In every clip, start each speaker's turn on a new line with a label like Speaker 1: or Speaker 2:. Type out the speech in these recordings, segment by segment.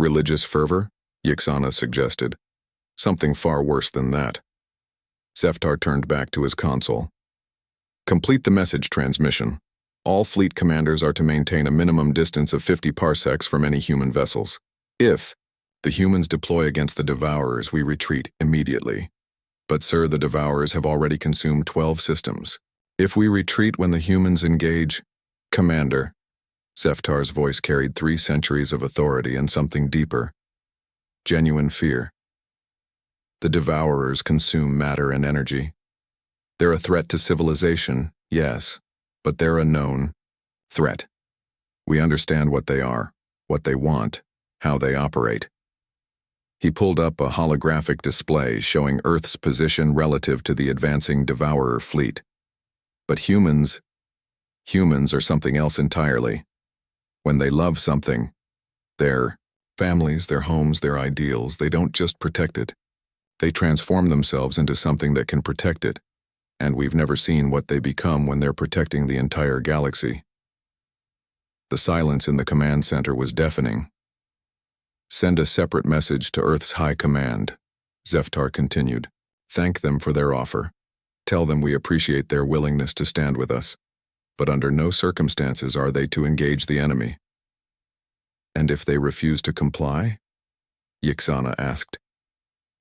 Speaker 1: Religious fervor? Yixana suggested. Something far worse than that. Zeftar turned back to his console. Complete the message transmission. All fleet commanders are to maintain a minimum distance of 50 parsecs from any human vessels. If the humans deploy against the Devourers, we retreat immediately. But sir, the Devourers have already consumed 12 systems. If we retreat when the humans engage, Commander. Zeftar's voice carried 3 centuries of authority and something deeper. Genuine fear. The Devourers consume matter and energy. They're a threat to civilization, yes, but they're a known threat. We understand what they are, what they want, how they operate. He pulled up a holographic display showing Earth's position relative to the advancing Devourer fleet. But humans are something else entirely. When they love something, their families, their homes, their ideals, they don't just protect it. They transform themselves into something that can protect it, and we've never seen what they become when they're protecting the entire galaxy. The silence in the command center was deafening. Send a separate message to Earth's High Command, Zeftar continued. Thank them for their offer. Tell them we appreciate their willingness to stand with us, but under no circumstances are they to engage the enemy. And if they refuse to comply? Yixana asked.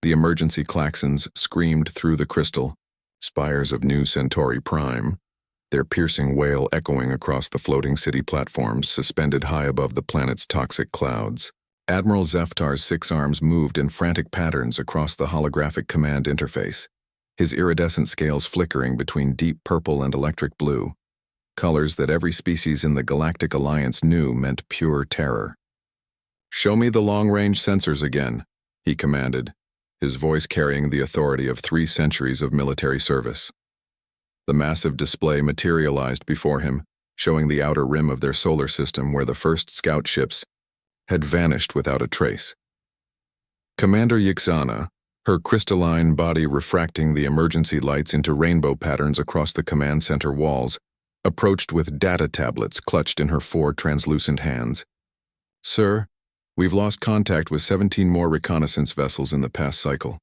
Speaker 1: The emergency klaxons screamed through the crystal, spires of New Centauri Prime, their piercing wail echoing across the floating city platforms suspended high above the planet's toxic clouds. Admiral Zeftar's 6 arms moved in frantic patterns across the holographic command interface, his iridescent scales flickering between deep purple and electric blue, colors that every species in the Galactic Alliance knew meant pure terror. Show me the long-range sensors again, he commanded, his voice carrying the authority of 3 centuries of military service. The massive display materialized before him, showing the outer rim of their solar system where the first scout ships had vanished without a trace. Commander Yixana, her crystalline body refracting the emergency lights into rainbow patterns across the command center walls, approached with data tablets clutched in her 4 translucent hands. Sir, we've lost contact with 17 more reconnaissance vessels in the past cycle.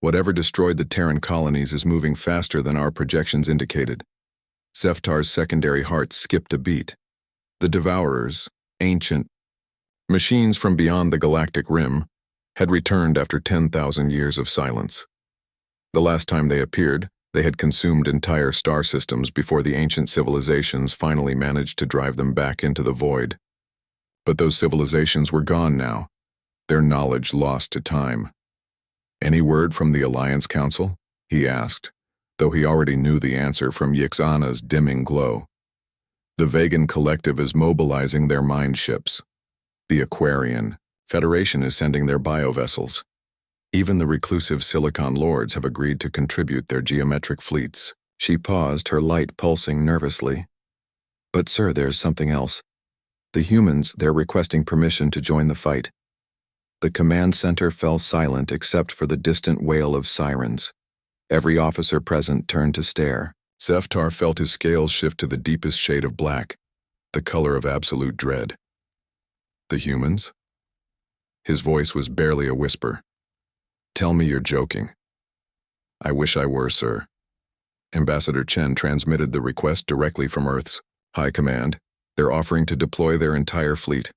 Speaker 1: Whatever destroyed the Terran colonies is moving faster than our projections indicated. Zeftar's secondary heart skipped a beat. The Devourers, ancient machines from beyond the galactic rim, had returned after 10,000 years of silence. The last time they appeared, they had consumed entire star systems before the ancient civilizations finally managed to drive them back into the void. But those civilizations were gone now, their knowledge lost to time. Any word from the Alliance Council? He asked, though he already knew the answer from Yixana's dimming glow. The Vegan Collective is mobilizing their mind ships. The Aquarian Federation is sending their biovessels. Even the reclusive Silicon Lords have agreed to contribute their geometric fleets. She paused, her light pulsing nervously. But sir, there's something else. The humans, they're requesting permission to join the fight. The command center fell silent except for the distant wail of sirens. Every officer present turned to stare. Zeftar felt his scales shift to the deepest shade of black, the color of absolute dread. The humans? His voice was barely a whisper. Tell me you're joking. I wish I were, sir. Ambassador Chen transmitted the request directly from Earth's High Command. They're offering to deploy their entire fleet.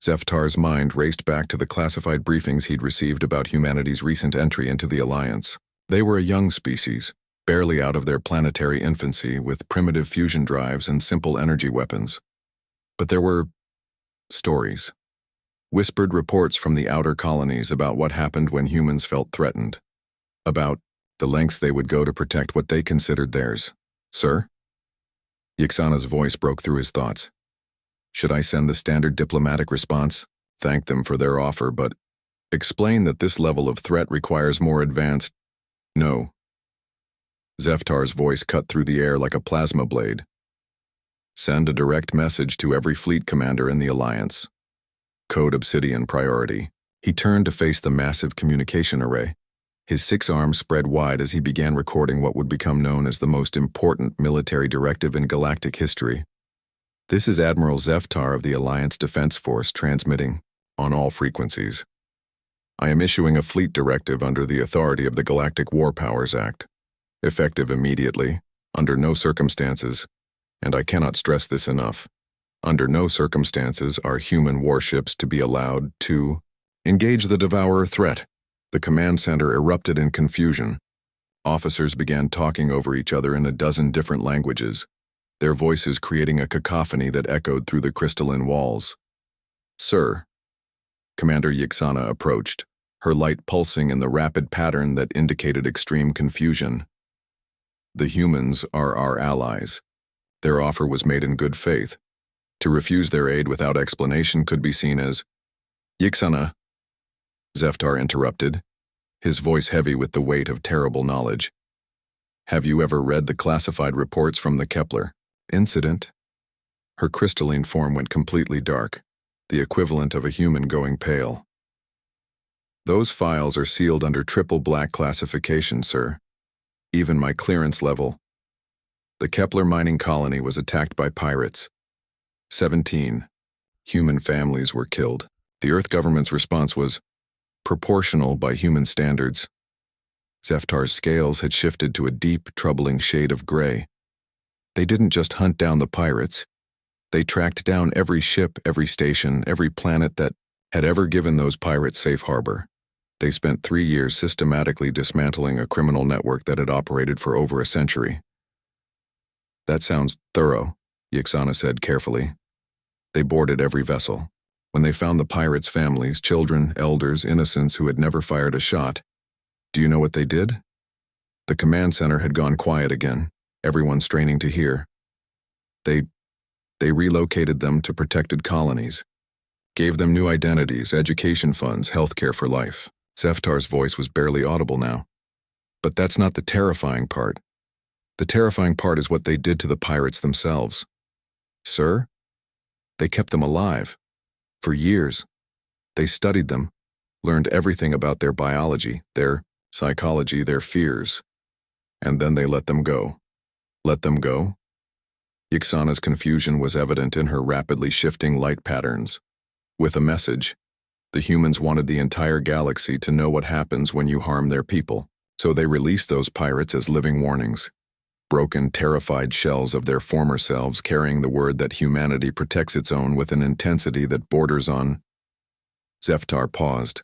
Speaker 1: Zeftar's mind raced back to the classified briefings he'd received about humanity's recent entry into the Alliance. They were a young species, barely out of their planetary infancy, with primitive fusion drives and simple energy weapons. But there were stories. Whispered reports from the outer colonies about what happened when humans felt threatened. About the lengths they would go to protect what they considered theirs. Sir? Yixana's voice broke through his thoughts. Should I send the standard diplomatic response? Thank them for their offer, but explain that this level of threat requires more advanced... No. Zeftar's voice cut through the air like a plasma blade. Send a direct message to every fleet commander in the Alliance. Code Obsidian priority. He turned to face the massive communication array. His 6 arms spread wide as he began recording what would become known as the most important military directive in galactic history. This is Admiral Zeftar of the Alliance Defense Force transmitting. on all frequencies. I am issuing a fleet directive under the authority of the Galactic War Powers Act, effective immediately, under no circumstances, and I cannot stress this enough, under no circumstances are human warships to be allowed to engage the Devourer threat. The command center erupted in confusion. Officers began talking over each other in a dozen different languages, their voices creating a cacophony that echoed through the crystalline walls. "Sir." Commander Yixana approached, her light pulsing in the rapid pattern that indicated extreme confusion. "The humans are our allies. Their offer was made in good faith. To refuse their aid without explanation could be seen as—" "Yixana," Zeftar interrupted, his voice heavy with the weight of terrible knowledge. "Have you ever read the classified reports from the Kepler incident?" Her crystalline form went completely dark, the equivalent of a human going pale. "Those files are sealed under triple black classification, sir. Even my clearance level. The Kepler mining colony was attacked by pirates. 17 human families were killed. The Earth government's response was proportional by human standards." Zeftar's scales had shifted to a deep, troubling shade of gray. "They didn't just hunt down the pirates. They tracked down every ship, every station, every planet that had ever given those pirates safe harbor. They spent 3 years systematically dismantling a criminal network that had operated for over a century." "That sounds thorough," Yixana said carefully. "They boarded every vessel. When they found the pirates' families, children, elders, innocents who had never fired a shot, do you know what they did?" The command center had gone quiet again, everyone straining to hear. They relocated them to protected colonies, gave them new identities, education funds, healthcare for life. Zeftar's voice was barely audible now. "But that's not the terrifying part. The terrifying part is what they did to the pirates themselves." "Sir?" "They kept them alive. For years. They studied them, learned everything about their biology, their psychology, their fears. And then they let them go." "Let them go?" Yixana's confusion was evident in her rapidly shifting light patterns. "With a message. The humans wanted the entire galaxy to know what happens when you harm their people, so they released those pirates as living warnings. Broken, terrified shells of their former selves carrying the word that humanity protects its own with an intensity that borders on—" Zeftar paused,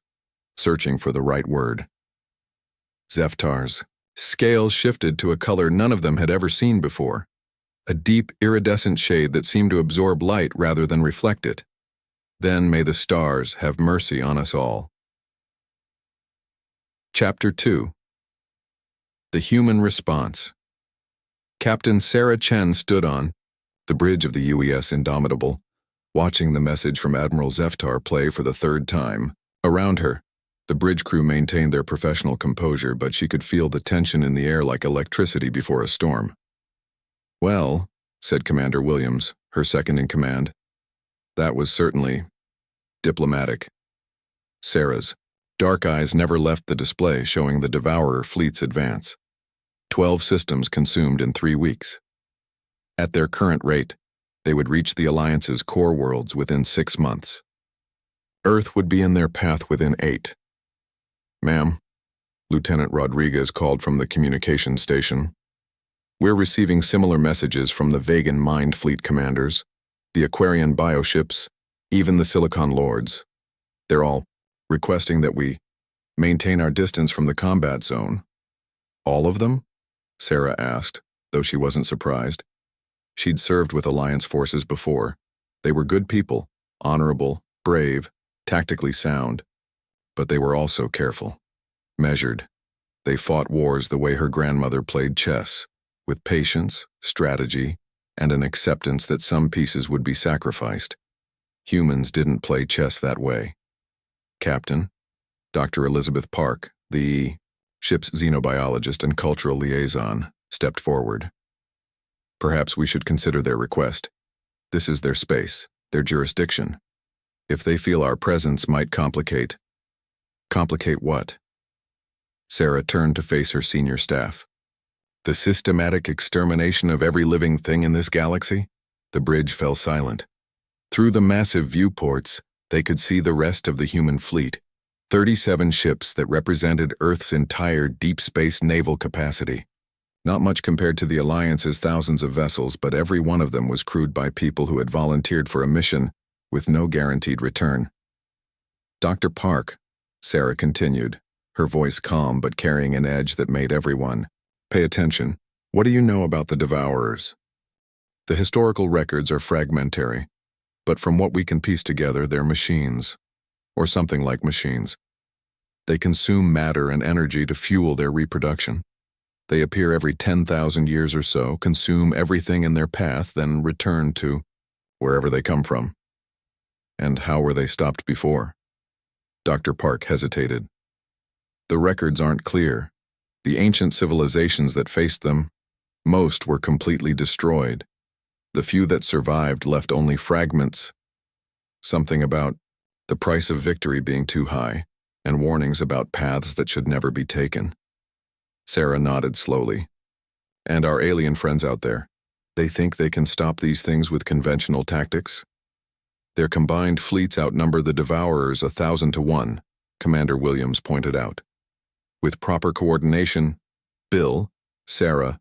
Speaker 1: searching for the right word. Zeftar's scales shifted to a color none of them had ever seen before, a deep, iridescent shade that seemed to absorb light rather than reflect it. "Then may the stars have mercy on us all." Chapter 2. The Human Response. Captain Sarah Chen stood on the bridge of the UES Indomitable, watching the message from Admiral Zeftar play for the third time. Around her, the bridge crew maintained their professional composure, but she could feel the tension in the air like electricity before a storm. "Well," said Commander Williams, her second in command, "that was certainly diplomatic." Sarah's dark eyes never left the display showing the Devourer fleet's advance. 12 systems consumed in 3 weeks. At their current rate, they would reach the Alliance's core worlds within 6 months. Earth would be in their path within 8. "Ma'am," Lieutenant Rodriguez called from the communications station, "we're receiving similar messages from the Vegan Mind Fleet commanders, the Aquarian bioships, even the Silicon Lords. They're all requesting that we maintain our distance from the combat zone." "All of them?" Sarah asked, though she wasn't surprised. She'd served with Alliance forces before. They were good people, honorable, brave, tactically sound. But they were also careful, measured. They fought wars the way her grandmother played chess, with patience, strategy, and an acceptance that some pieces would be sacrificed. Humans didn't play chess that way. Captain, Dr. Elizabeth Park, the ship's xenobiologist and cultural liaison, stepped forward. "Perhaps we should consider their request. This is their space, their jurisdiction. If they feel our presence might complicate—" "Complicate what?" Sarah turned to face her senior staff. "The systematic extermination of every living thing in this galaxy?" The bridge fell silent. Through the massive viewports, They could see the rest of the human fleet, 37 ships that represented Earth's entire deep space naval capacity. Not much compared to the Alliance's thousands of vessels, but every one of them was crewed by people who had volunteered for a mission with no guaranteed return. Dr. Park, Sarah continued, her voice calm but carrying an edge that made everyone pay attention. What do you know about the Devourers? The historical records are fragmentary, but from what we can piece together, they're machines, or something like machines. They consume matter and energy to fuel their reproduction. They appear every 10,000 years or so, consume everything in their path, then return to wherever they come from. And how were they stopped before? Dr. Park hesitated. The records aren't clear. The ancient civilizations that faced them, most were completely destroyed. The few that survived left only fragments. Something about the price of victory being too high, and warnings about paths that should never be taken. Sarah nodded slowly. And our alien friends out there, they think they can stop these things with conventional tactics? Their combined fleets outnumber the Devourers 1,000 to 1, Commander Williams pointed out. With proper coordination, Bill, Sarah,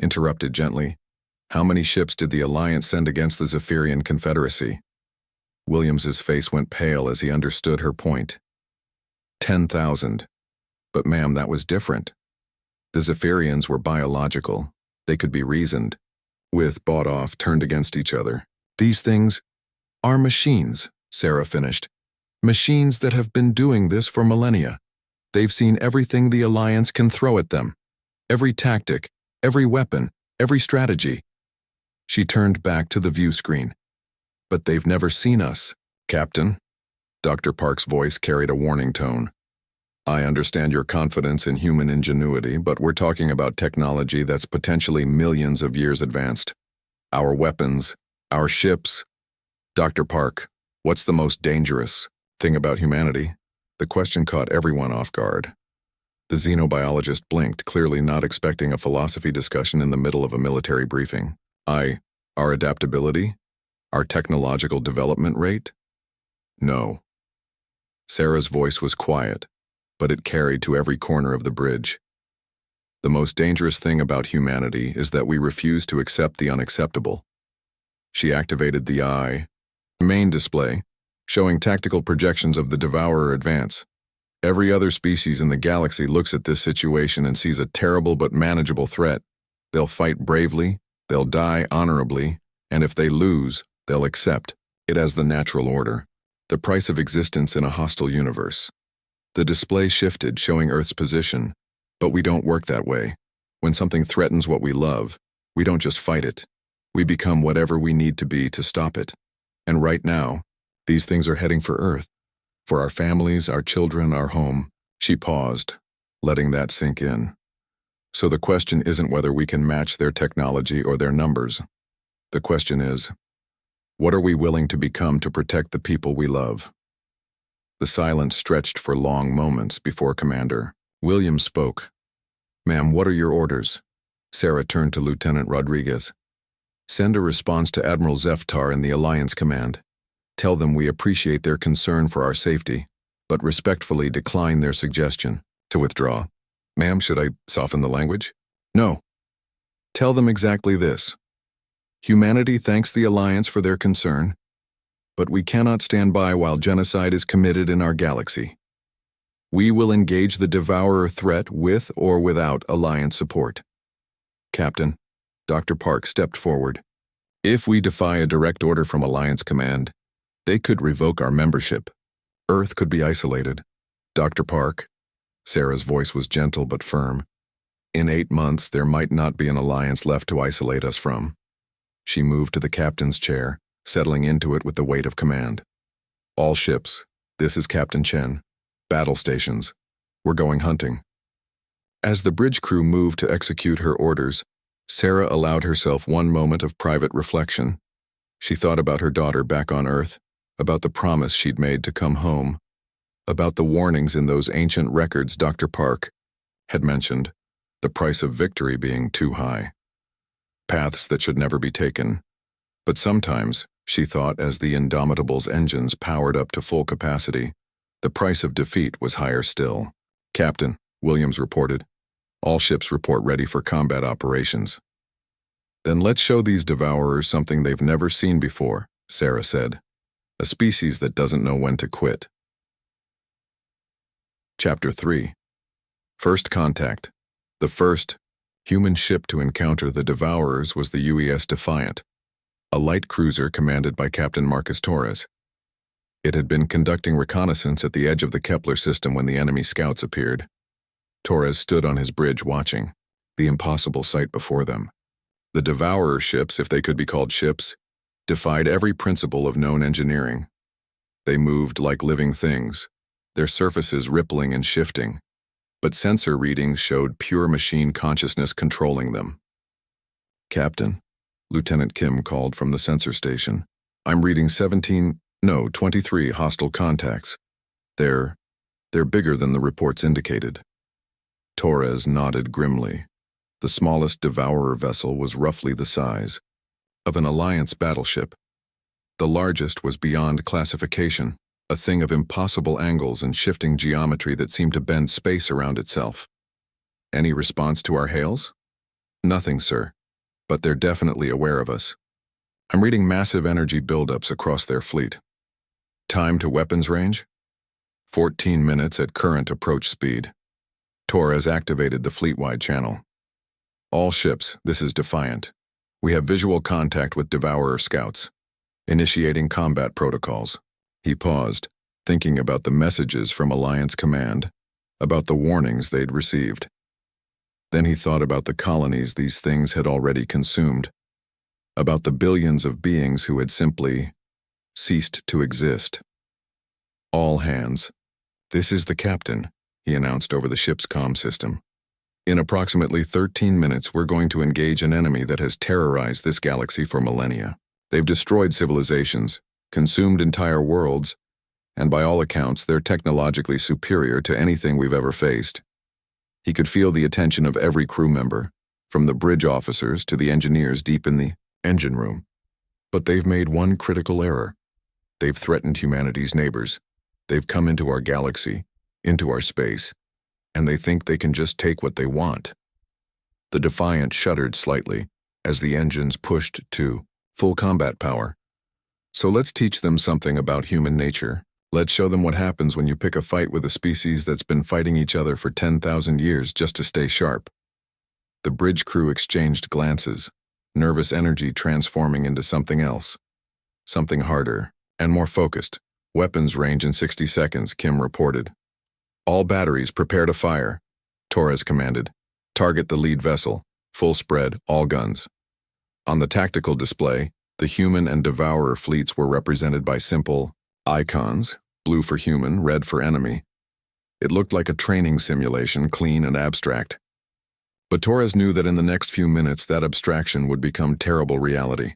Speaker 1: interrupted gently. How many ships did the Alliance send against the Zephyrian Confederacy? Williams's face went pale as he understood her point. 10,000. But ma'am, that was different. The Zephyrians were biological. They could be reasoned with, bought off, turned against each other. These things are machines, Sarah finished. Machines that have been doing this for millennia. They've seen everything the Alliance can throw at them. Every tactic, every weapon, every strategy. She turned back to the view screen. But they've never seen us, Captain. Dr. Park's voice carried a warning tone. I understand your confidence in human ingenuity, but we're talking about technology that's potentially millions of years advanced. Our weapons, our ships. Dr. Park, what's the most dangerous thing about humanity? The question caught everyone off guard. The xenobiologist blinked, clearly not expecting a philosophy discussion in the middle of a military briefing. Our adaptability? Our technological development rate? No. Sarah's voice was quiet, but it carried to every corner of the bridge. The most dangerous thing about humanity is that we refuse to accept the unacceptable. She activated the main display, showing tactical projections of the Devourer advance. Every other species in the galaxy looks at this situation and sees a terrible but manageable threat. They'll fight bravely, they'll die honorably, and if they lose, they'll accept it as the natural order, the price of existence in a hostile universe. The display shifted, showing Earth's position, but we don't work that way. When something threatens what we love, we don't just fight it. We become whatever we need to be to stop it. And right now, these things are heading for Earth. For our families, our children, our home. She paused, letting that sink in. So the question isn't whether we can match their technology or their numbers. The question is, what are we willing to become to protect the people we love? The silence stretched for long moments before Commander Williams spoke. Ma'am, what are your orders? Sarah turned to Lieutenant Rodriguez. Send a response to Admiral Zeftar in the Alliance Command. Tell them we appreciate their concern for our safety, but respectfully decline their suggestion to withdraw. Ma'am, should I soften the language? No. Tell them exactly this. Humanity thanks the Alliance for their concern, but we cannot stand by while genocide is committed in our galaxy. We will engage the Devourer threat with or without Alliance support. Captain, Dr. Park stepped forward. If we defy a direct order from Alliance Command, they could revoke our membership. Earth could be isolated. Dr. Park, Sarah's voice was gentle but firm. In 8 months, there might not be an alliance left to isolate us from. She moved to the captain's chair, settling into it with the weight of command. All ships, this is Captain Chen. Battle stations, we're going hunting. As the bridge crew moved to execute her orders, Sarah allowed herself one moment of private reflection. She thought about her daughter back on Earth, about the promise she'd made to come home, about the warnings in those ancient records Dr. Park had mentioned, the price of victory being too high. Paths that should never be taken. But sometimes, she thought as the Indomitable's engines powered up to full capacity. The price of defeat was higher still. "Captain," Williams reported, "all ships report ready for combat operations." "Then let's show these devourers something they've never seen before," Sarah said. "A species that doesn't know when to quit." Chapter 3. First Contact. The first human ship to encounter the devourers was the UES Defiant, a light cruiser commanded by Captain Marcus Torres. It had been conducting reconnaissance at the edge of the Kepler system when the enemy scouts appeared. Torres stood on his bridge watching, the impossible sight before them. The devourer ships, if they could be called ships, defied every principle of known engineering. They moved like living things, their surfaces rippling and shifting, but sensor readings showed pure machine consciousness controlling them. "Captain," Lieutenant Kim called from the sensor station, "I'm reading 23 hostile contacts. They're bigger than the reports indicated." Torres nodded grimly. The smallest devourer vessel was roughly the size of an Alliance battleship. The largest was beyond classification, a thing of impossible angles and shifting geometry that seemed to bend space around itself. "Any response to our hails?" "Nothing, sir, but they're definitely aware of us. I'm reading massive energy buildups across their fleet." "Time to weapons range?" 14 minutes at current approach speed. Torres activated the fleet-wide channel. "All ships, this is Defiant. We have visual contact with Devourer scouts. Initiating combat protocols." He paused, thinking about the messages from Alliance Command, about the warnings they'd received. Then he thought about the colonies these things had already consumed, about the billions of beings who had simply ceased to exist. "All hands. This is the captain," he announced over the ship's comm system. "In approximately 13 minutes, we're going to engage an enemy that has terrorized this galaxy for millennia. They've destroyed civilizations, consumed entire worlds, and by all accounts, they're technologically superior to anything we've ever faced." He could feel the attention of every crew member, from the bridge officers to the engineers deep in the engine room. "But they've made one critical error. They've threatened humanity's neighbors. They've come into our galaxy, into our space, and they think they can just take what they want." The Defiant shuddered slightly as the engines pushed to full combat power. "So let's teach them something about human nature. Let's show them what happens when you pick a fight with a species that's been fighting each other for 10,000 years just to stay sharp." The bridge crew exchanged glances, nervous energy transforming into something else, something harder and more focused. "Weapons range in 60 seconds, Kim reported. "All batteries prepare to fire," Torres commanded. "Target the lead vessel. Full spread, all guns." On the tactical display, the human and devourer fleets were represented by simple icons, blue for human, red for enemy. It looked like a training simulation, clean and abstract. But Torres knew that in the next few minutes that abstraction would become terrible reality.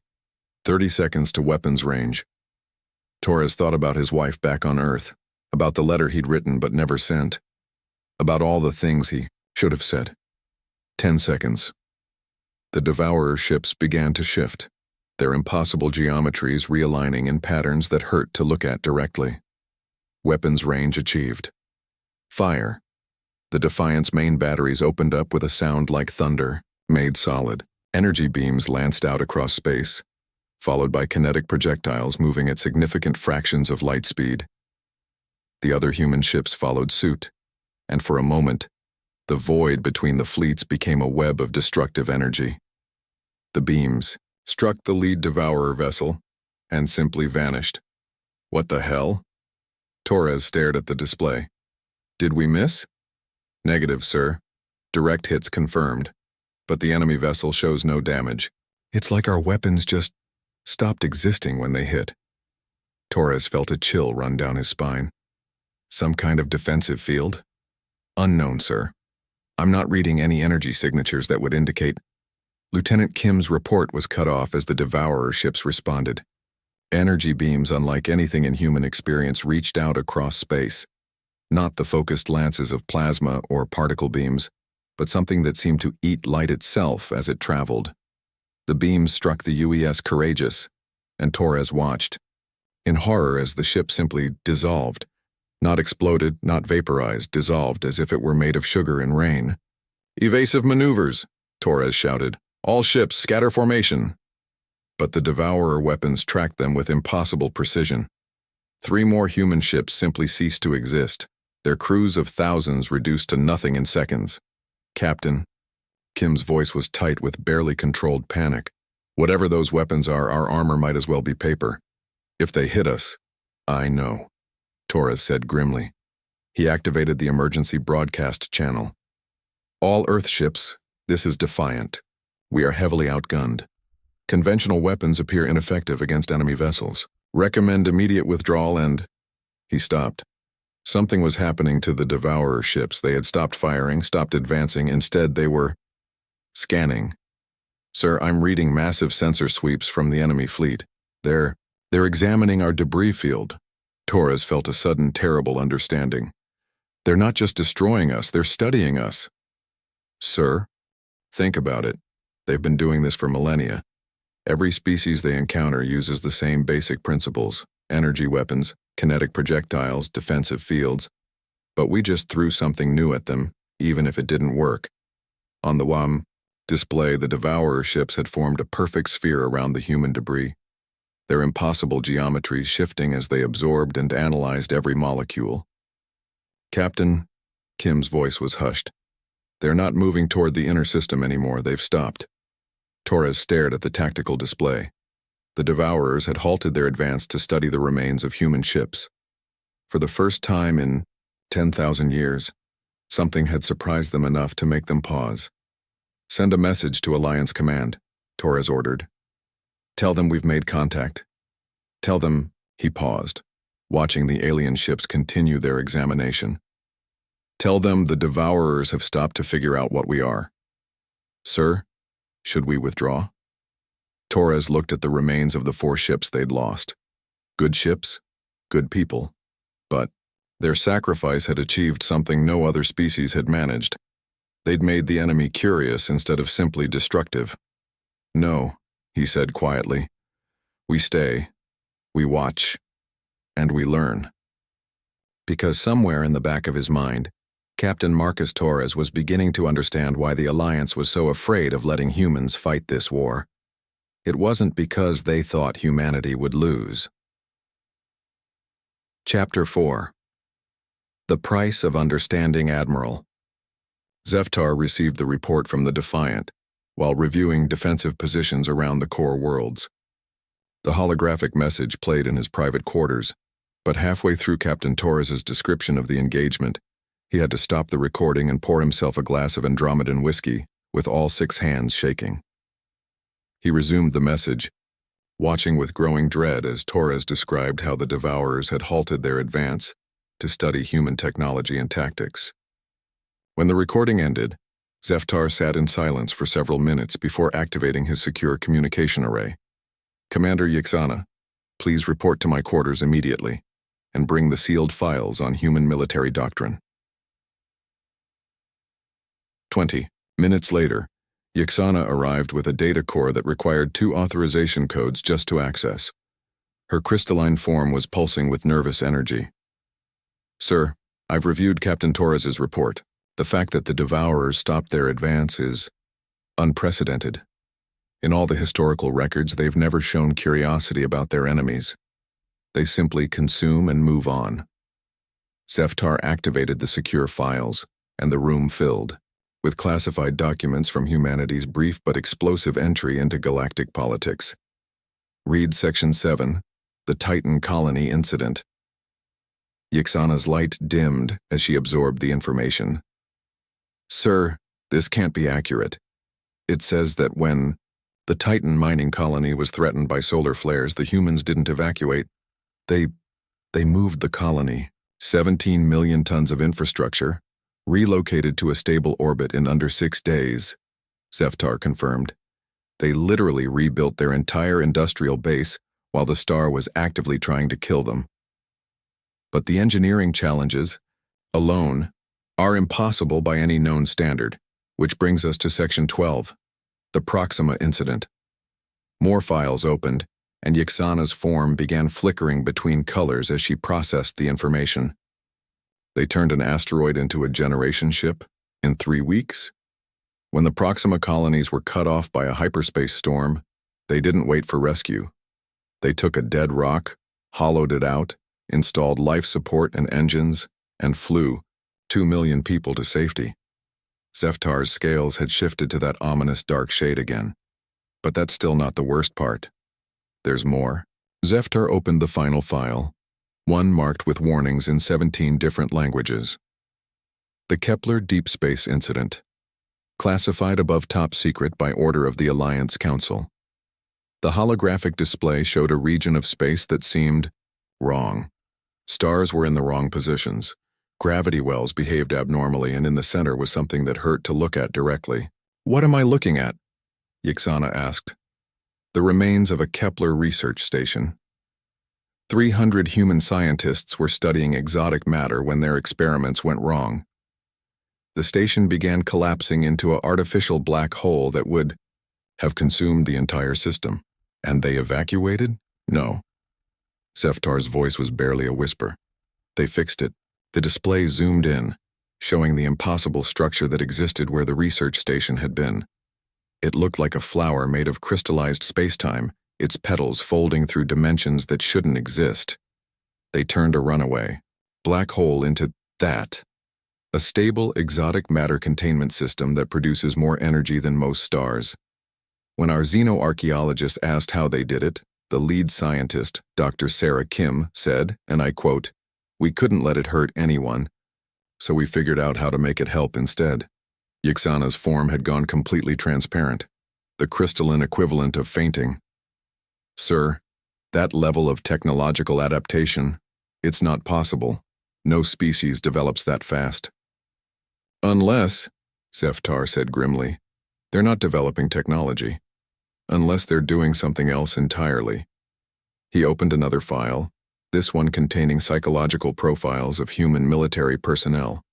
Speaker 1: 30 seconds to weapons range. Torres thought about his wife back on Earth, about the letter he'd written but never sent, about all the things he should have said. 10 seconds. The devourer ships began to shift, their impossible geometries realigning in patterns that hurt to look at directly. Weapons range achieved. Fire. The Defiant's main batteries opened up with a sound like thunder, made solid. Energy beams lanced out across space, followed by kinetic projectiles moving at significant fractions of light speed. The other human ships followed suit, and for a moment, the void between the fleets became a web of destructive energy. The beams struck the lead devourer vessel and simply vanished. "What the hell?" Torres stared at the display. "Did we miss?" "Negative, sir. Direct hits confirmed, but the enemy vessel shows no damage. It's like our weapons just stopped existing when they hit." Torres felt a chill run down his spine. "Some kind of defensive field?" "Unknown, sir. I'm not reading any energy signatures that would indicate." Lieutenant Kim's report was cut off as the devourer ships responded. Energy beams unlike anything in human experience reached out across space, not the focused lances of plasma or particle beams, but something that seemed to eat light itself as it traveled. The beams struck the UES Courageous, and Torres watched, in horror as the ship simply dissolved. Not exploded, not vaporized, dissolved as if it were made of sugar and rain. "Evasive maneuvers," Torres shouted. "All ships, scatter formation." But the Devourer weapons tracked them with impossible precision. 3 more human ships simply ceased to exist, their crews of thousands reduced to nothing in seconds. "Captain," Kim's voice was tight with barely controlled panic. "Whatever those weapons are, our armor might as well be paper. If they hit us, I know," Torres said grimly. He activated the emergency broadcast channel. "All Earth ships, this is Defiant. We are heavily outgunned. Conventional weapons appear ineffective against enemy vessels. Recommend immediate withdrawal and—" He stopped. Something was happening to the Devourer ships. They had stopped firing, stopped advancing. Instead, they were scanning. "Sir, I'm reading massive sensor sweeps from the enemy fleet. They're examining our debris field." Torres felt a sudden, terrible understanding. "They're not just destroying us, they're studying us." "Sir, think about it. They've been doing this for millennia. Every species they encounter uses the same basic principles: energy weapons, kinetic projectiles, defensive fields. But we just threw something new at them, even if it didn't work." On the WAM display, the Devourer ships had formed a perfect sphere around the human debris, their impossible geometries shifting as they absorbed and analyzed every molecule. "Captain," Kim's voice was hushed. "They're not moving toward the inner system anymore, they've stopped." Torres stared at the tactical display. The Devourers had halted their advance to study the remains of human ships. For the first time in 10,000 years, something had surprised them enough to make them pause. "Send a message to Alliance Command," Torres ordered. "Tell them we've made contact. Tell them—" He paused, watching the alien ships continue their examination. "Tell them the Devourers have stopped to figure out what we are." "Sir, should we withdraw?" Torres looked at the remains of the 4 ships they'd lost. Good ships, good people. But their sacrifice had achieved something no other species had managed. They'd made the enemy curious instead of simply destructive. "No," he said quietly. "We stay, we watch, and we learn." Because somewhere in the back of his mind, Captain Marcus Torres was beginning to understand why the Alliance was so afraid of letting humans fight this war. It wasn't because they thought humanity would lose. Chapter 4. The Price of Understanding Admiral. Zeftar received the report from the Defiant while reviewing defensive positions around the core worlds. The holographic message played in his private quarters, but halfway through Captain Torres's description of the engagement, he had to stop the recording and pour himself a glass of Andromedan whiskey, with all 6 hands shaking. He resumed the message, watching with growing dread as Torres described how the Devourers had halted their advance to study human technology and tactics. When the recording ended, Zeftar sat in silence for several minutes before activating his secure communication array. "Commander Yixana, please report to my quarters immediately, and bring the sealed files on human military doctrine." 20 minutes later, Yixana arrived with a data core that required 2 authorization codes just to access. Her crystalline form was pulsing with nervous energy. "Sir, I've reviewed Captain Torres's report. The fact that the Devourers stopped their advance is unprecedented. In all the historical records, they've never shown curiosity about their enemies. They simply consume and move on." Zeftar activated the secure files, and the room filled with classified documents from humanity's brief but explosive entry into galactic politics. Read Section 7, The Titan Colony Incident. Yixana's light dimmed as she absorbed the information. "Sir, this can't be accurate. It says that when the Titan mining colony was threatened by solar flares, the humans didn't evacuate. They moved the colony, 17 million tons of infrastructure, relocated to a stable orbit in under 6 days," Zeftar confirmed. "They literally rebuilt their entire industrial base while the star was actively trying to kill them. But the engineering challenges, alone, are impossible by any known standard, which brings us to Section 12, the Proxima Incident." More files opened, and Yxana's form began flickering between colors as she processed the information. They turned an asteroid into a generation ship in 3 weeks? When the Proxima colonies were cut off by a hyperspace storm, they didn't wait for rescue. They took a dead rock, hollowed it out, installed life support and engines, and flew 2 million people to safety. Zeftar's scales had shifted to that ominous dark shade again. But that's still not the worst part. There's more. Zeftar opened the final file, one marked with warnings in 17 different languages. The Kepler Deep Space Incident. Classified above top secret by order of the Alliance Council. The holographic display showed a region of space that seemed wrong. Stars were in the wrong positions. Gravity wells behaved abnormally, and in the center was something that hurt to look at directly. "What am I looking at?" Yxana asked. "The remains of a Kepler research station. 300 human scientists were studying exotic matter when their experiments went wrong. The station began collapsing into an artificial black hole that would have consumed the entire system. And they evacuated? No." Zeftar's voice was barely a whisper. "They fixed it." The display zoomed in, showing the impossible structure that existed where the research station had been. It looked like a flower made of crystallized spacetime, its petals folding through dimensions that shouldn't exist. They turned a runaway black hole into that. A stable, exotic matter containment system that produces more energy than most stars. When our xenoarchaeologists asked how they did it, the lead scientist, Dr. Sarah Kim, said, and I quote, "We couldn't let it hurt anyone, so we figured out how to make it help instead." Yxana's form had gone completely transparent, the crystalline equivalent of fainting. "Sir, that level of technological adaptation, it's not possible. No species develops that fast." "Unless," Zeftar said grimly, "they're not developing technology. Unless they're doing something else entirely." He opened another file, this one containing psychological profiles of human military personnel.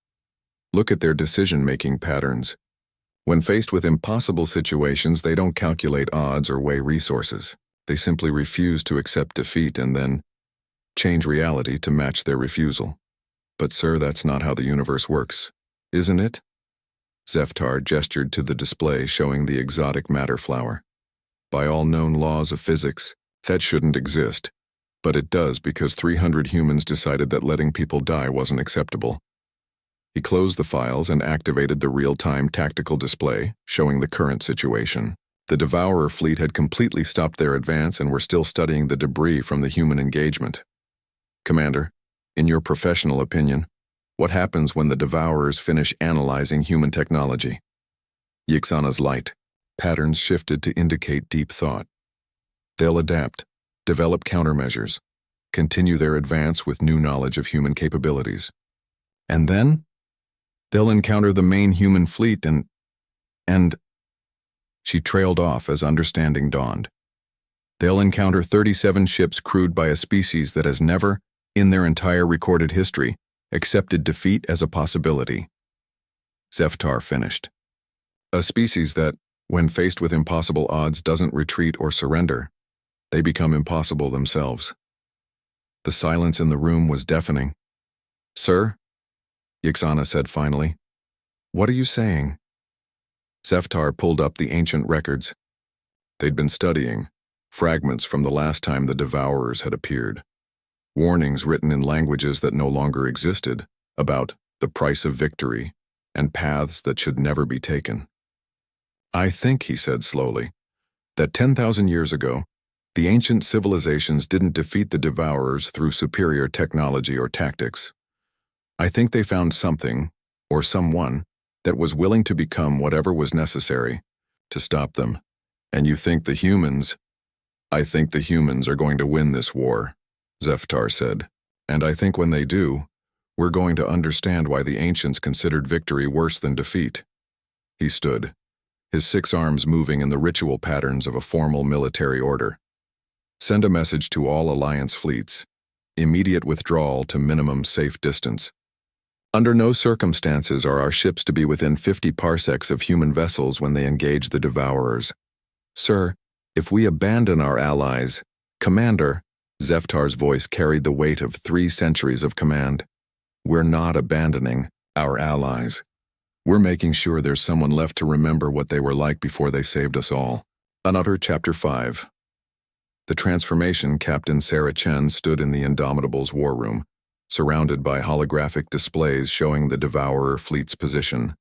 Speaker 1: Look at their decision-making patterns. When faced with impossible situations, they don't calculate odds or weigh resources. They simply refuse to accept defeat and then change reality to match their refusal. "But sir, that's not how the universe works, isn't it?" Zeftar gestured to the display showing the exotic matter flower. "By all known laws of physics, that shouldn't exist. But it does because 300 humans decided that letting people die wasn't acceptable." He closed the files and activated the real-time tactical display, showing the current situation. The Devourer fleet had completely stopped their advance and were still studying the debris from the human engagement. "Commander, in your professional opinion, what happens when the Devourers finish analyzing human technology?" Yxana's light patterns shifted to indicate deep thought. "They'll adapt, develop countermeasures, continue their advance with new knowledge of human capabilities. And then? They'll encounter the main human fleet and... She trailed off as understanding dawned. "They'll encounter 37 ships crewed by a species that has never, in their entire recorded history, accepted defeat as a possibility." Zeftar finished. "A species that, when faced with impossible odds, doesn't retreat or surrender. They become impossible themselves." The silence in the room was deafening. "Sir?" Yxana said finally. "What are you saying?" Zeftar pulled up the ancient records. They'd been studying fragments from the last time the Devourers had appeared. Warnings written in languages that no longer existed about the price of victory and paths that should never be taken. "I think," he said slowly, "that 10,000 years ago, the ancient civilizations didn't defeat the Devourers through superior technology or tactics. I think they found something, or someone, that was willing to become whatever was necessary to stop them. And you think the humans—" "I think the humans are going to win this war," Zeftar said. "And I think when they do, we're going to understand why the ancients considered victory worse than defeat." He stood, his 6 arms moving in the ritual patterns of a formal military order. "Send a message to all Alliance fleets. Immediate withdrawal to minimum safe distance. Under no circumstances are our ships to be within 50 parsecs of human vessels when they engage the Devourers. Sir, if we abandon our allies, Commander, Zeftar's voice carried the weight of 3 centuries of command. We're not abandoning our allies. We're making sure there's someone left to remember what they were like before they saved us all. Another Chapter 5. The transformation Captain Sarah Chen stood in the Indomitable's war room, surrounded by holographic displays showing the Devourer fleet's position.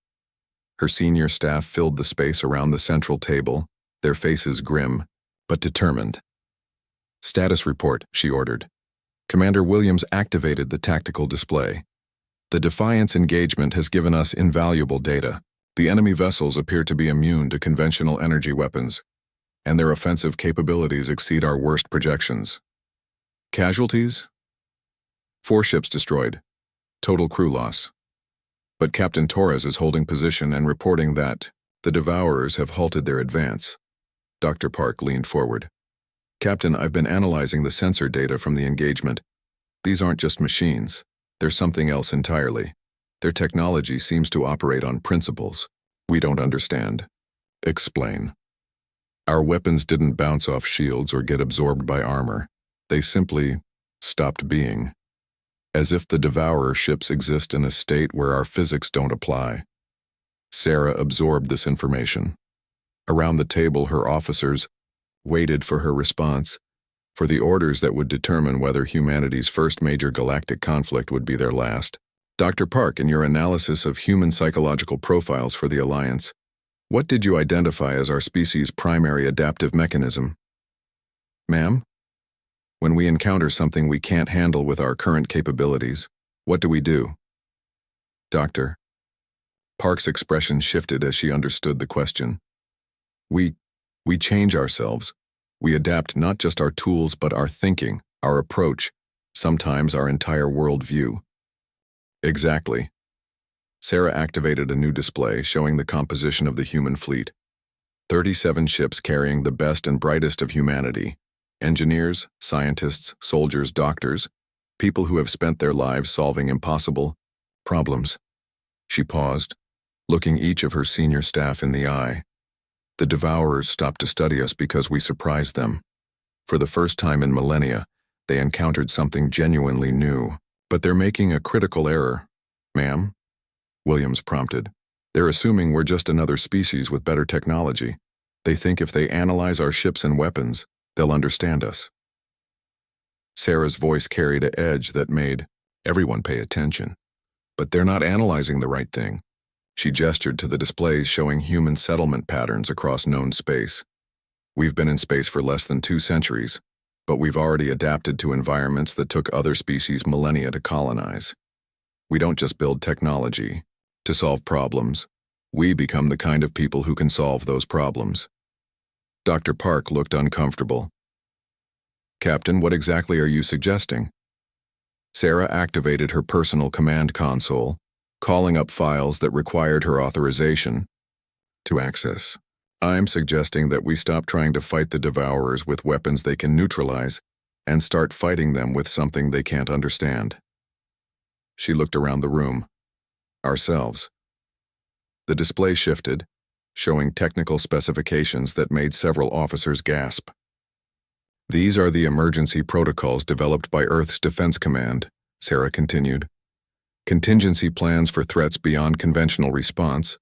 Speaker 1: Her senior staff filled the space around the central table, their faces grim, but determined. Status report, she ordered. Commander Williams activated the tactical display. The Defiance engagement has given us invaluable data. The enemy vessels appear to be immune to conventional energy weapons, and their offensive capabilities exceed our worst projections. Casualties? 4 ships destroyed. Total crew loss. But Captain Torres is holding position and reporting that the Devourers have halted their advance. Dr. Park leaned forward. Captain, I've been analyzing the sensor data from the engagement. These aren't just machines. They're something else entirely. Their technology seems to operate on principles we don't understand. Explain. Our weapons didn't bounce off shields or get absorbed by armor. They simply stopped being. As if the Devourer ships exist in a state where our physics don't apply. Sarah absorbed this information. Around the table, her officers waited for her response, for the orders that would determine whether humanity's first major galactic conflict would be their last. Dr. Park, in your analysis of human psychological profiles for the Alliance, what did you identify as our species' primary adaptive mechanism? Ma'am? When we encounter something we can't handle with our current capabilities, what do? Doctor. Park's expression shifted as she understood the question. We change ourselves. We adapt not just our tools but our thinking, our approach, sometimes our entire worldview. Exactly. Sarah activated a new display showing the composition of the human fleet. 37 ships carrying the best and brightest of humanity. Engineers, scientists, soldiers, doctors, people who have spent their lives solving impossible problems. She paused, looking each of her senior staff in the eye. The Devourers stopped to study us because we surprised them. For the first time in millennia, they encountered something genuinely new. But they're making a critical error. Ma'am? Williams prompted. They're assuming we're just another species with better technology. They think if they analyze our ships and weapons, they'll understand us. Sarah's voice carried an edge that made everyone pay attention. But they're not analyzing the right thing. She gestured to the displays showing human settlement patterns across known space. We've been in space for less than 2 centuries, but we've already adapted to environments that took other species millennia to colonize. We don't just build technology to solve problems. We become the kind of people who can solve those problems. Dr. Park looked uncomfortable. Captain, what exactly are you suggesting? Sarah activated her personal command console, calling up files that required her authorization to access. I'm suggesting that we stop trying to fight the Devourers with weapons they can neutralize and start fighting them with something they can't understand. She looked around the room. Ourselves. The display shifted, showing technical specifications that made several officers gasp. These are the emergency protocols developed by Earth's Defense Command, Sarah continued. Contingency plans for threats beyond conventional response.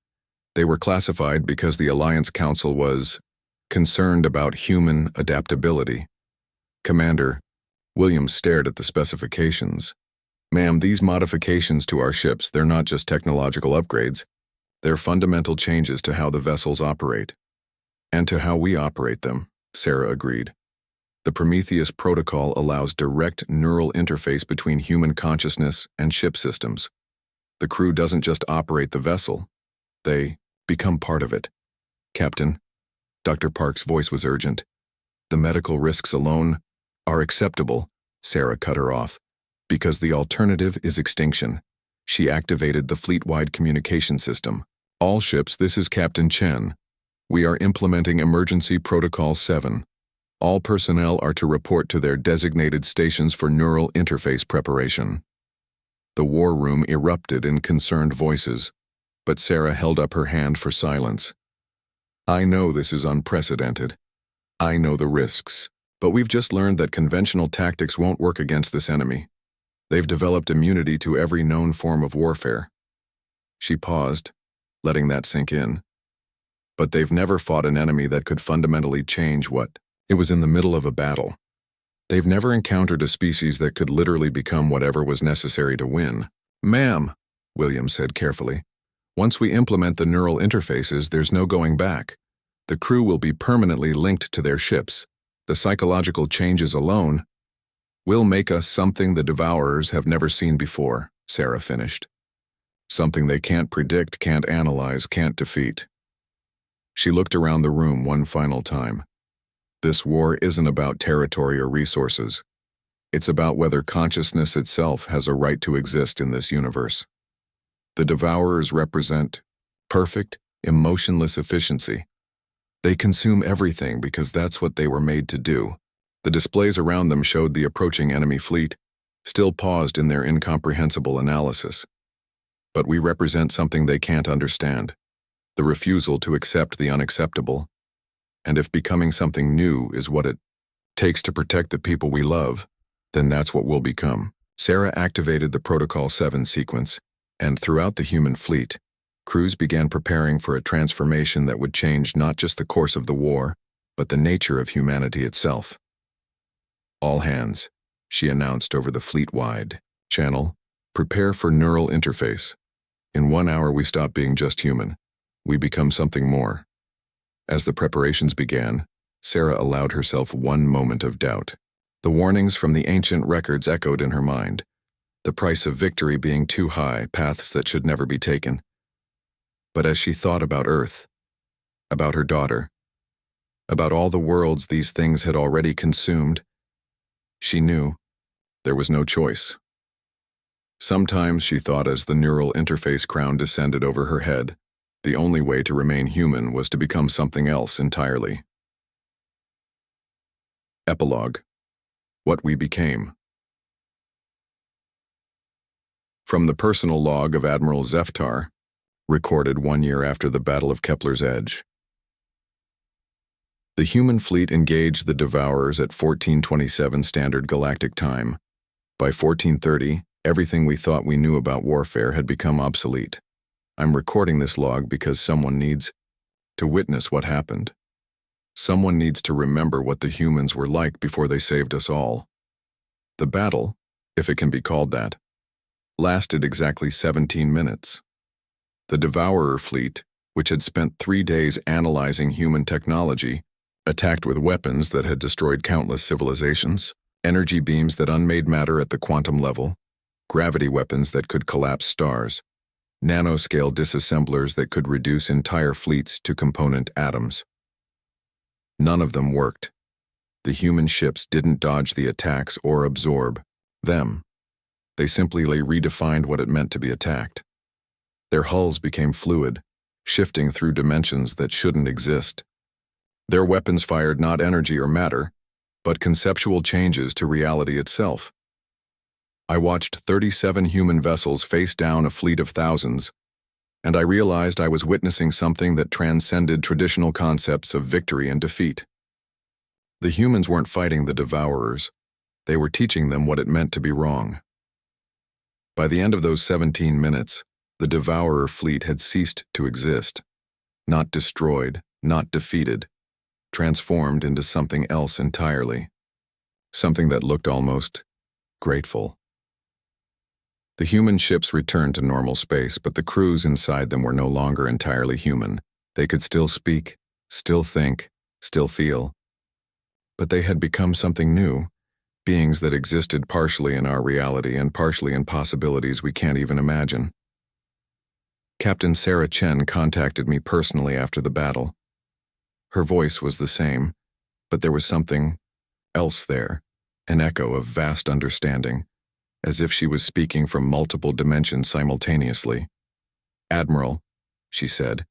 Speaker 1: They were classified because the Alliance Council was concerned about human adaptability. Commander, Williams stared at the specifications. Ma'am, these modifications to our ships, they're not just technological upgrades. They're fundamental changes to how the vessels operate. And to how we operate them, Sarah agreed. The Prometheus protocol allows direct neural interface between human consciousness and ship systems. The crew doesn't just operate the vessel. They become part of it. Captain, Dr. Park's voice was urgent. The medical risks alone are acceptable, Sarah cut her off, because the alternative is extinction. She activated the fleet-wide communication system. All ships, this is Captain Chen. We are implementing Emergency Protocol 7. All personnel are to report to their designated stations for neural interface preparation. The war room erupted in concerned voices, but Sarah held up her hand for silence. I know this is unprecedented. I know the risks. But we've just learned that conventional tactics won't work against this enemy. They've developed immunity to every known form of warfare. She paused, letting that sink in. But they've never fought an enemy that could fundamentally change what? It was in the middle of a battle. They've never encountered a species that could literally become whatever was necessary to win. Ma'am, Williams said carefully, once we implement the neural interfaces, there's no going back. The crew will be permanently linked to their ships. The psychological changes alone will make us something the Devourers have never seen before, Sarah finished. Something they can't predict, can't analyze, can't defeat. She looked around the room one final time. This war isn't about territory or resources. It's about whether consciousness itself has a right to exist in this universe. The Devourers represent perfect, emotionless efficiency. They consume everything because that's what they were made to do. The displays around them showed the approaching enemy fleet, still paused in their incomprehensible analysis. But we represent something they can't understand, the refusal to accept the unacceptable. And if becoming something new is what it takes to protect the people we love, then that's what we'll become. Sarah activated the Protocol 7 sequence, and throughout the human fleet, crews began preparing for a transformation that would change not just the course of the war, but the nature of humanity itself. All hands, she announced over the fleet-wide channel, prepare for neural interface. In 1 hour we stop being just human. We become something more. As the preparations began, Sarah allowed herself one moment of doubt. The warnings from the ancient records echoed in her mind. The price of victory being too high, paths that should never be taken. But as she thought about Earth, about her daughter, about all the worlds these things had already consumed, she knew there was no choice. Sometimes she thought as the neural interface crown descended over her head, the only way to remain human was to become something else entirely. Epilogue. What we became. From the personal log of Admiral Zeftar, recorded 1 year after the Battle of Kepler's Edge. The human fleet engaged the Devourers at 1427 Standard Galactic Time. By 1430, everything we thought we knew about warfare had become obsolete. I'm recording this log because someone needs to witness what happened. Someone needs to remember what the humans were like before they saved us all. The battle, if it can be called that, lasted exactly 17 minutes. The Devourer fleet, which had spent 3 days analyzing human technology, attacked with weapons that had destroyed countless civilizations, energy beams that unmade matter at the quantum level, gravity weapons that could collapse stars, nanoscale disassemblers that could reduce entire fleets to component atoms. None of them worked. The human ships didn't dodge the attacks or absorb them. They simply redefined what it meant to be attacked. Their hulls became fluid, shifting through dimensions that shouldn't exist. Their weapons fired not energy or matter, but conceptual changes to reality itself. I watched 37 human vessels face down a fleet of thousands, and I realized I was witnessing something that transcended traditional concepts of victory and defeat. The humans weren't fighting the Devourers. They were teaching them what it meant to be wrong. By the end of those 17 minutes, the Devourer fleet had ceased to exist, not destroyed, not defeated, transformed into something else entirely, something that looked almost grateful. The human ships returned to normal space, but the crews inside them were no longer entirely human. They could still speak, still think, still feel. But they had become something new, beings that existed partially in our reality and partially in possibilities we can't even imagine. Captain Sarah Chen contacted me personally after the battle. Her voice was the same, but there was something else there, an echo of vast understanding, as if she was speaking from multiple dimensions simultaneously. "Admiral," she said,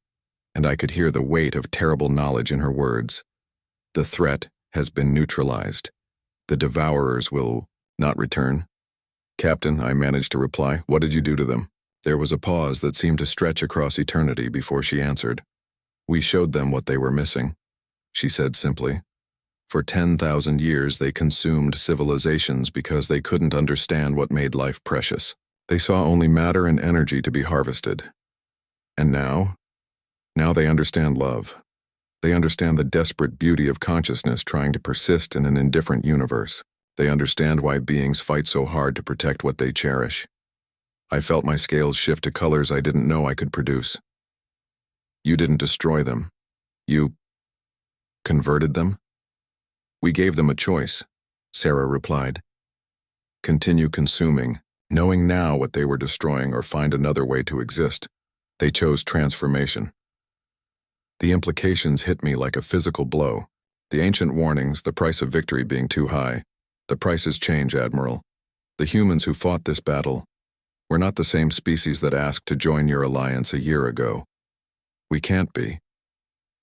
Speaker 1: and I could hear the weight of terrible knowledge in her words. "The threat has been neutralized. The Devourers will not return." "Captain," I managed to reply, "what did you do to them?" There was a pause that seemed to stretch across eternity before she answered. "We showed them what they were missing," she said simply. For 10,000 years, they consumed civilizations because they couldn't understand what made life precious. They saw only matter and energy to be harvested. And now they understand love. They understand the desperate beauty of consciousness trying to persist in an indifferent universe. They understand why beings fight so hard to protect what they cherish. I felt my scales shift to colors I didn't know I could produce. You didn't destroy them. You converted them? We gave them a choice, Sarah replied. Continue consuming, knowing now what they were destroying, or find another way to exist. They chose transformation. The implications hit me like a physical blow. The ancient warnings, the price of victory being too high. The prices change, Admiral. The humans who fought this battle were not the same species that asked to join your alliance a year ago. We can't be.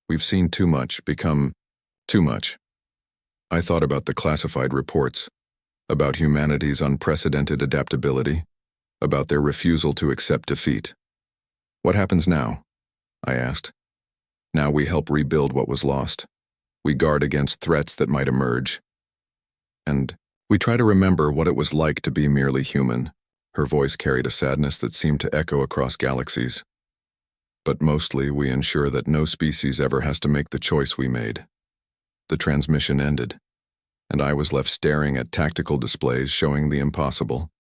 Speaker 1: We've seen too much, become too much. I thought about the classified reports, about humanity's unprecedented adaptability, about their refusal to accept defeat. What happens now? I asked. Now we help rebuild what was lost. We guard against threats that might emerge. And we try to remember what it was like to be merely human. Her voice carried a sadness that seemed to echo across galaxies. But mostly we ensure that no species ever has to make the choice we made. The transmission ended, and I was left staring at tactical displays showing the impossible.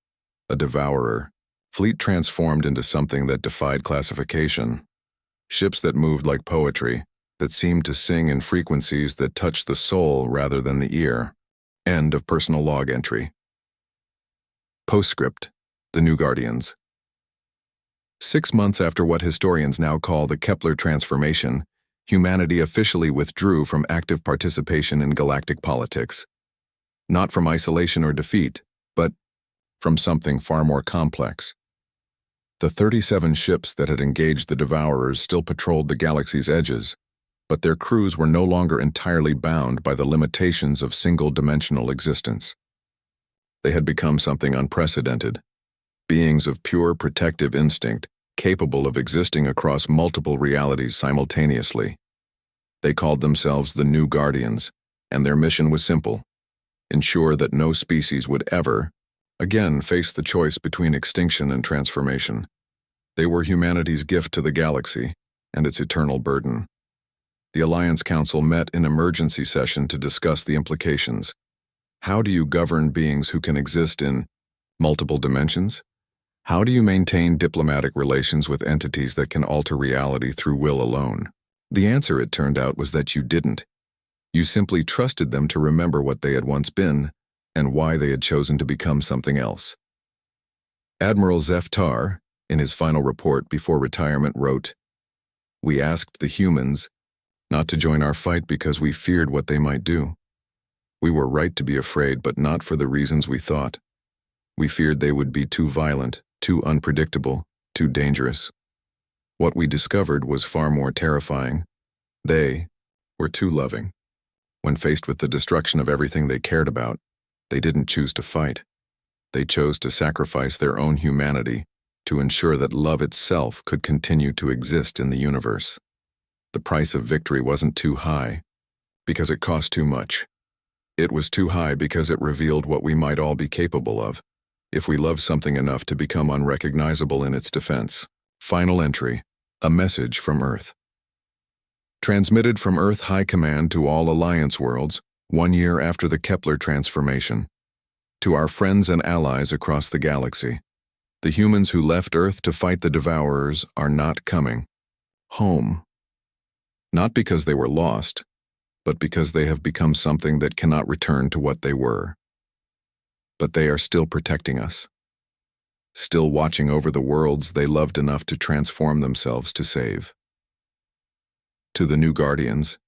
Speaker 1: A devourer, fleet transformed into something that defied classification. Ships that moved like poetry, that seemed to sing in frequencies that touched the soul rather than the ear. End of personal log entry. Postscript: The New Guardians. 6 months after what historians now call the Kepler transformation, humanity officially withdrew from active participation in galactic politics. Not from isolation or defeat, but from something far more complex. The 37 ships that had engaged the Devourers still patrolled the galaxy's edges, but their crews were no longer entirely bound by the limitations of single-dimensional existence. They had become something unprecedented, beings of pure protective instinct, capable of existing across multiple realities simultaneously. They called themselves the New Guardians, and their mission was simple: ensure that no species would ever, again, face the choice between extinction and transformation. They were humanity's gift to the galaxy and its eternal burden. The Alliance Council met in emergency session to discuss the implications. How do you govern beings who can exist in multiple dimensions? How do you maintain diplomatic relations with entities that can alter reality through will alone? The answer, it turned out, was that you didn't. You simply trusted them to remember what they had once been and why they had chosen to become something else. Admiral Zeftar, in his final report before retirement, wrote, "We asked the humans not to join our fight because we feared what they might do. We were right to be afraid, but not for the reasons we thought. We feared they would be too violent, too unpredictable, too dangerous. What we discovered was far more terrifying. They were too loving. When faced with the destruction of everything they cared about, they didn't choose to fight. They chose to sacrifice their own humanity to ensure that love itself could continue to exist in the universe. The price of victory wasn't too high because it cost too much. It was too high because it revealed what we might all be capable of if we loved something enough to become unrecognizable in its defense." Final entry: a message from Earth. Transmitted from Earth High Command to all Alliance worlds, 1 year after the Kepler transformation. To our friends and allies across the galaxy, the humans who left Earth to fight the Devourers are not coming home. Not because they were lost, but because they have become something that cannot return to what they were. But they are still protecting us, still watching over the worlds they loved enough to transform themselves to save. To the New Guardians,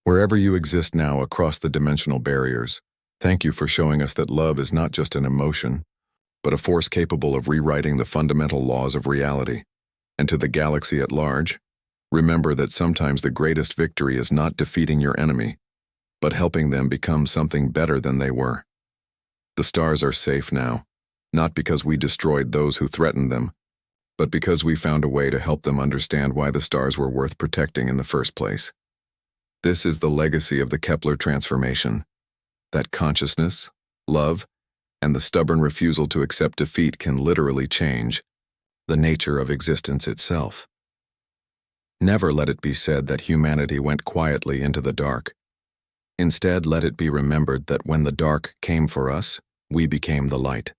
Speaker 1: wherever you exist now across the dimensional barriers, thank you for showing us that love is not just an emotion, but a force capable of rewriting the fundamental laws of reality. And to the galaxy at large, remember that sometimes the greatest victory is not defeating your enemy, but helping them become something better than they were. The stars are safe now, not because we destroyed those who threatened them, but because we found a way to help them understand why the stars were worth protecting in the first place. This is the legacy of the Kepler transformation, that consciousness, love, and the stubborn refusal to accept defeat can literally change the nature of existence itself. Never let it be said that humanity went quietly into the dark. Instead, let it be remembered that when the dark came for us, we became the light.